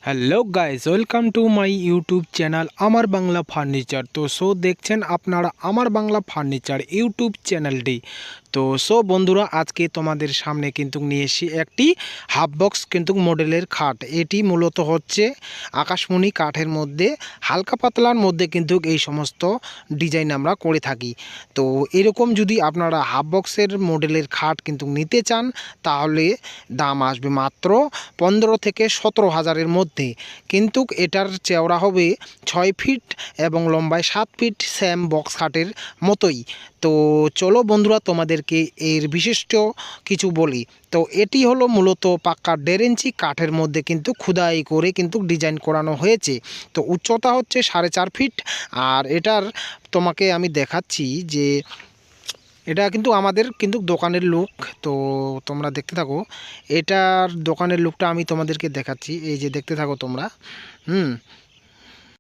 Hello guys, welcome to my YouTube channel আমার Bangla furniture. তো দেখছেন আপনারা আমার বাংলা ফার্নিচার ইউটিউব চ্যানেলটি। তো বন্ধুরা, আজকে তোমাদের সামনে কিন্তু নিয়ে এসেছি একটি হাফ বক্স কিন্তু মডেলের খাট। এটি মূলত হচ্ছে আকাশমণি কাঠের মধ্যে হালকা পাতলার মধ্যে কিন্তু এই সমস্ত ডিজাইন আমরা করে থাকি। তো এরকম যদি আপনারা হাফ বক্সের মডেলের খাট কিন্তু নিতে চান, তাহলে দাম আসবে মাত্র 15 থেকে 17,000-এর মধ্যে। কিন্তু এটার চওড়া হবে 6 ফিট এবং লম্বায় 7 ফিট, সেম বক্স খাটের মতোই। তো চলো বন্ধুরা, তোমাদেরকে এর বিশিষ্ট কিছু বলি। তো এটি হলো মূলত পাক্কা 1.5 ইঞ্চি কাঠের মধ্যে কিন্তু খোদাই করে কিন্তু ডিজাইন করানো হয়েছে। তো উচ্চতা হচ্ছে 4.5 ফিট। আর এটার তোমাকে আমি দেখাচ্ছি যে এটা কিন্তু আমাদের কিন্তু দোকানের লুক। তো তোমরা দেখতে থাকো, এটার দোকানের লুকটা আমি তোমাদেরকে দেখাচ্ছি। এই যে দেখতে থাকো তোমরা।